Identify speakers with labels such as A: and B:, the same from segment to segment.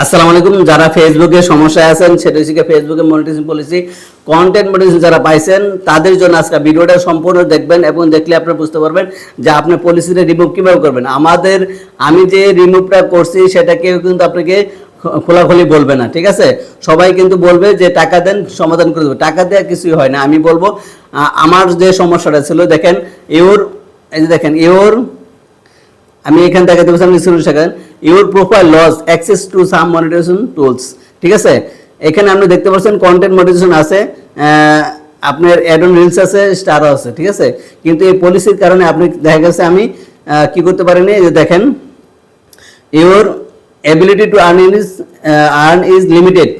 A: আসসালামু আলাইকুম। যারা ফেসবুকে সমস্যায় আছেন সেটা হচ্ছে ফেসবুকে মনিটাইজেশন পলিসি কন্টেন্ট মনিটাইজেশন যারা পাইছেন তাদের জন্য আজকে ভিডিওটা সম্পূর্ণ দেখবেন এবং দেখলে আপনারা বুঝতে পারবেন যে আপনি পলিসিটা রিমুভ কিভাবে করবেন। আমি যে রিমুভটা করছি সেটা কেউ কিন্তু আপনাকে খোলাখুলি বলবে না, ঠিক আছে? সবাই কিন্তু বলবে যে টাকা দেন, সমাধান করে দেবে। টাকা দেওয়া কিছুই হয় না। আমি বলবো আমার যে সমস্যাটা ছিল, দেখেন আমি এখান থেকে দেখাতে পাচ্ছি your profile loss access to some monetization tools, ঠিক আছে? এখানে আপনি দেখতে পাচ্ছেন কন্টেন্ট মনিটাইজেশন আছে, আপনার অ্যাড অন রিলস আছে, স্টারও আছে, ঠিক আছে? কিন্তু এই পলিসির কারণে আপনি দেখা গেছে আমি কি করতে পারিনি। যে দেখেন your ability to earn is limited.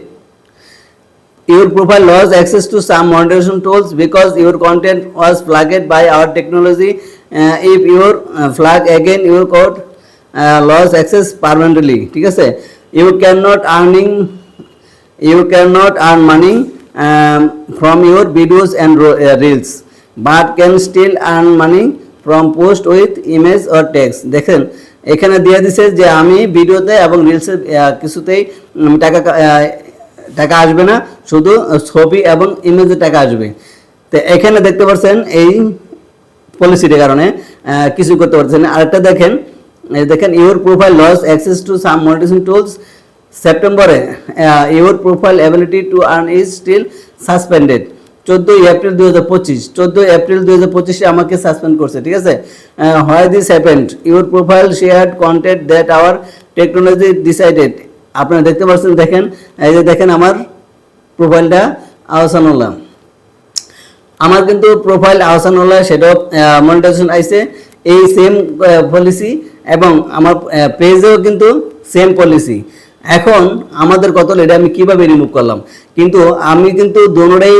A: Your profile lost access to some monetization tools because your content was flagged by our technology. If your flag again, your code lost access permanently. ঠিক আছে? You cannot earn money from your videos and reels, but can still earn money from post with image or text. দেখেন এখানে দিয়ে দিছে যে আমি ভিডিওতে এবং রিলসে কিছুতেই টাকা আসবে না, শুধু ছবি এবং ইমেজে টাকা আসবে। তো এখানে দেখতে পাচ্ছেন এই পলিসিটার কারণে কিছু করতে পারছেন। আরেকটা দেখেন your profile loss access to some monetization tools সেপ্টেম্বরে your profile ability to earn is still suspended. 14 April 2025 আমাকে সাসপেন্ড করছে, ঠিক আছে? Why this happened? Your profile shared content that our technology decided. আপনারা দেখতে পাচ্ছেন, এই যে দেখেন আমার প্রোফাইলটা আহসানুল্লাহ, আমার কিন্তু প্রোফাইল আহসানুল্লাহ, সেটাও মনিটাইজেশন আইছে এই সেম পলিসি, এবং আমার পেজেও কিন্তু সেম পলিসি। এখন আমাদের কত এটা আমি কিভাবে রিমুভ করলাম, কিন্তু আমি কিন্তু দুটোটাই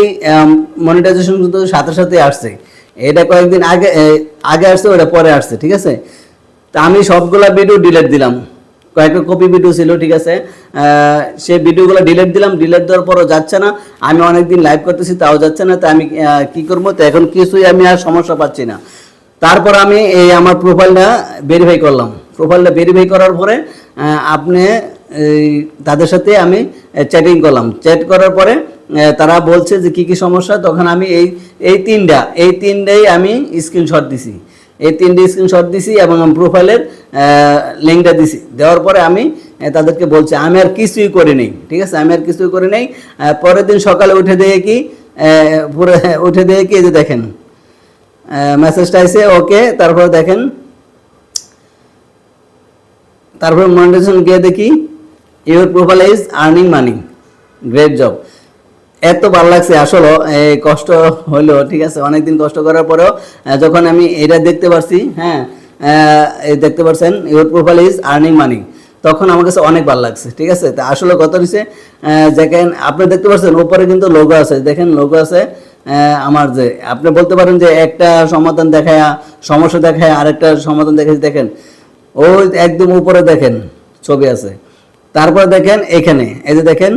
A: মনিটাইজেশন কিন্তু সাথে সাথে আসছে। এটা কয়েকদিন আগে আসছে, ওটা পরে আসছে, ঠিক আছে? তা আমি সবগুলা ভিডিও ডিলিট দিলাম, কয়েকটা কপি ভিডিও ছিল, ঠিক আছে? সেই ভিডিওগুলো ডিলিট দিলাম। ডিলিট দেওয়ার পরও যাচ্ছে না। আমি অনেকদিন লাইভ করতেছি, তাও যাচ্ছে না। তা আমি কি করবো? তো এখন কিছুই আমি আর সমস্যা পাচ্ছি না। তারপর আমি এই আমার প্রোফাইলটা ভেরিফাই করলাম। প্রোফাইলটা ভেরিফাই করার পরে আপনি তাদের সাথে আমি চ্যাটিং করলাম। চ্যাট করার পরে তারা বলছে যে কি সমস্যা। তখন আমি এই তিনটাই আমি স্ক্রিনশট দিছি। এই তিনটে স্ক্রিনশট দিছি এবং আমি প্রোফাইলের লিঙ্কটা দিছি। দেওয়ার পরে আমি তাদেরকে বলছি আমি আর কিছুই করি নাই, ঠিক আছে? আমি আর কিছুই করি নাই। পরের দিন সকালে উঠে দিয়ে কি এই যে দেখেন মেসেজটা আইছে, ওকে। তারপর দেখেন, তারপর মনিটাইজেশন গিয়ে দেখি your profile is earning money, great job. এত ভালো লাগছে আসলে, কষ্ট হলো, ঠিক আছে? অনেকদিন কষ্ট করার পরেও যখন আমি এটা দেখতে পারছি, দেখতে পারছেন your profile is earning money, তখন আমার কাছে অনেক ভালো লাগছে, ঠিক আছে? তা আসলে কত দিছে দেখেন, আপনি দেখতে পাচ্ছেন উপরে কিন্তু লোগো আছে, দেখেন লোগো আছে আমার। যে আপনি বলতে পারেন যে একটা সমাধান দেখায়, সমস্যা দেখায়, আরেকটা সমাধান দেখায়, দেখেন ওই একদম উপরে দেখেন ছবি আছে। তারপর দেখেন এখানে এই যে দেখেন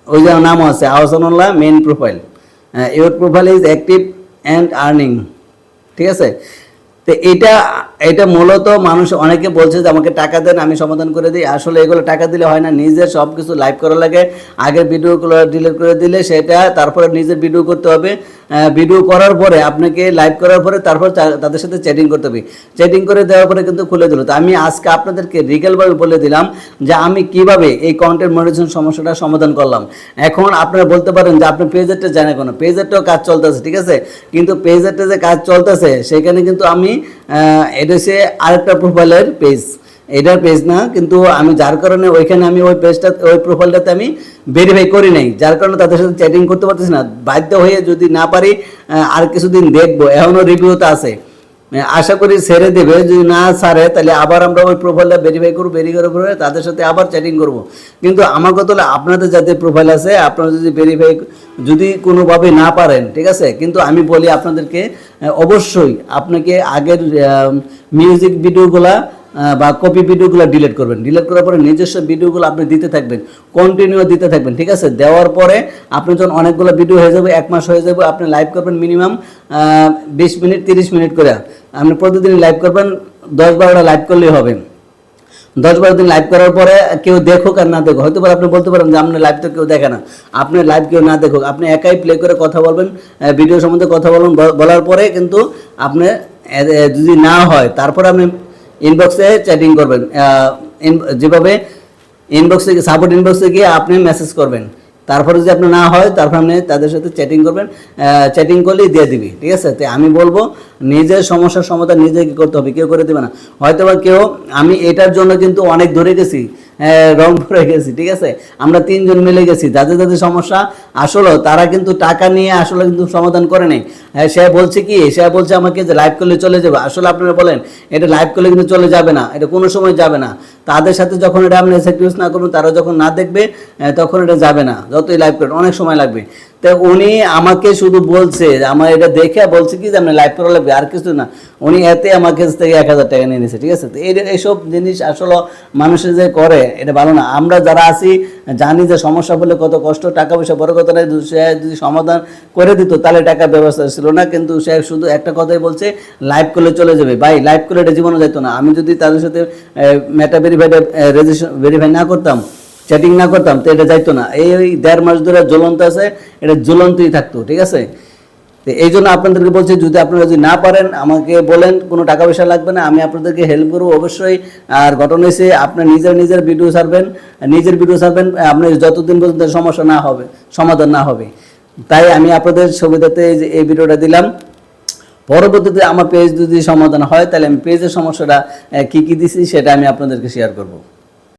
A: ওই যে নাম আছে Ahsanullah main profile, your profile is active and earning, ঠিক আছে? তো এটা মূলত মানুষ অনেকে বলছে যে আমাকে টাকা দেন, আমি সমাধান করে দিই। আসলে এগুলো টাকা দিলে হয় না, নিজের সব কিছু লাইভ করা লাগে। আগের ভিডিওগুলো ডিলিট করে দিলে সেটা, তারপরে নিজের ভিডিও করতে হবে। ভিডিও করার পরে আপনাকে লাইভ করার পরে তারপর তাদের সাথে চ্যাটিং করতে হবে। চ্যাটিং করে দেওয়ার পরে কিন্তু খুলে দিল। তো আমি আজকে আপনাদেরকে রিগেলভাবে বলে দিলাম যে আমি কিভাবে এই কন্টেন্ট মনিটাইজেশন সমস্যাটা সমাধান করলাম। এখন আপনারা বলতে পারেন যে আপনার পেজেরটা জানে কোনো, পেজেরটাও কাজ চলতেছে, ঠিক আছে? কিন্তু পেজেরটা যে কাজ চলতেছে সেখানে কিন্তু আমি এটা হচ্ছে আরেকটা প্রোফাইলের পেজ, এটার পেজ না। কিন্তু আমি যার কারণে ওইখানে আমি ওই প্রোফাইলটাতে আমি ভেরিফাই করি নাই, যার কারণে তাদের সাথে চ্যাটিং করতে পারতেছি না। বাধ্য হয়ে যদি না পারি আর কিছুদিন দেখবো, এখনও রিভিউতে আছে, আশা করি ছেড়ে দেবে। যদি না ছাড়ে তাহলে আবার আমরা ওই প্রোফাইলটা ভেরিফাই করবো, ভেরিফাই করে তাদের সাথে আবার চ্যাটিং করব। কিন্তু আমার কথা হলো আপনাদের যাদের প্রোফাইল আছে আপনারা যদি ভেরিফাই যদি কোনোভাবে না পারেন, ঠিক আছে? কিন্তু আমি বলি আপনাদেরকে অবশ্যই আপনাকে আগের মিউজিক ভিডিওগুলা বা কপি ভিডিওগুলো ডিলিট করবেন। ডিলিট করার পরে নিজস্ব ভিডিওগুলো আপনি দিতে থাকবেন, কন্টিনিউ দিতে থাকবেন, ঠিক আছে? দেওয়ার পরে আপনি যখন অনেকগুলো ভিডিও হয়ে যাবে, 1 মাস হয়ে যাবে, আপনি লাইভ করবেন মিনিমাম 20 মিনিট 30 মিনিট করে। আপনি প্রতিদিন লাইভ করবেন, 10-12টা লাইভ করলেই হবে। 10-12 দিন লাইভ করার পরে কেউ দেখুক আর না দেখুক, হয়তো আপনি বলতে পারেন যে আপনার লাইভ তো কেউ দেখে না, আপনার লাইভ কেউ না দেখুক, আপনি একাই প্লে করে কথা বলবেন, ভিডিও সম্বন্ধে কথা বলবেন, বলার পরে কিন্তু আপনি যদি না হয় তারপরে আপনি ইনবক্সে চ্যাটিং করবেন, যেভাবে ইনবক্সে সাপোর্ট ইনবক্সে গিয়ে আপনি মেসেজ করবেন, তারপরে যদি আপনার না হয় তারপর আপনি তাদের সাথে চ্যাটিং করবেন, চ্যাটিং করলেই দিয়ে দিবি, ঠিক আছে। তো আমি বলবো নিজের সমস্যার সমাধান নিজেকে করতে হবে, কেউ করে দেবে না। হয়তো বা কেউ, আমি এটার জন্য কিন্তু অনেক ধরে গেছি, রংপুরে গেছি, ঠিক আছে, আমরা 3 জন মিলে গেছি, যাদের যাদের সমস্যা আসলে তারা কিন্তু টাকা নিয়ে আসলে কিন্তু সমাধান করে নেই। সে বলছে কি, সে বলছে আমাকে যে লাইভ করলে চলে যাবে, আসলে আপনারা বলেন এটা লাইভ করলে কিন্তু চলে যাবে না, এটা কোনো সময় যাবে না। তাদের সাথে যখন এটা আপনি স্যাক্রিফাইস না করবেন, তারা যখন না দেখবে তখন এটা যাবে না, যতই লাইভ করেন অনেক সময় লাগবে। তো উনি আমাকে শুধু বলছে, আমার এটা দেখে বলছে কি যে আপনি লাইভ করা লাগবে, আর কিছু না। উনি এতে আমার কাছ থেকে 1000 টাকা নিয়ে নিয়েছে, ঠিক আছে। তো এইসব জিনিস আসলে মানুষের যে করে এটা ভালো না। আমরা যারা আছি জানি যে সমস্যা বলে কত কষ্ট, টাকা পয়সা বড় কথা নয়, সে যদি সমাধান করে দিত তাহলে টাকার ব্যবস্থা ছিল না, কিন্তু সে শুধু একটা কথাই বলছে লাইভ করলে চলে যাবে। ভাই লাইভ করলে এটা জীবনে যেত না। আমি যদি তাদের সাথে মেটা রেজিস্ট্রেশন ভেরিফাই না করতাম, চ্যাটিং না করতাম, তো এটা যাইতো না। এই 1.5 মাস ধরে জ্বলন্ত আছে, এটা জ্বলন্তই থাকতো, ঠিক আছে। তো এই জন্য আপনাদেরকে বলছি, যদি আপনারা যদি না পারেন আমাকে বলেন, কোনো টাকা পয়সা লাগবে না, আমি আপনাদেরকে হেল্প করবো অবশ্যই। আর ঘটনা হচ্ছে আপনার নিজের ভিডিও ছাড়বেন, আপনি যতদিন পর্যন্ত সমস্যা না হবে, সমাধান না হবে। তাই আমি আপনাদের সুবিধাতে এই ভিডিওটা দিলাম। পরবর্তীতে আমার পেজ যদি সমাধান হয় তাহলে আমি পেজের সমস্যাটা কি দিছি সেটা আমি আপনাদেরকে শেয়ার করব।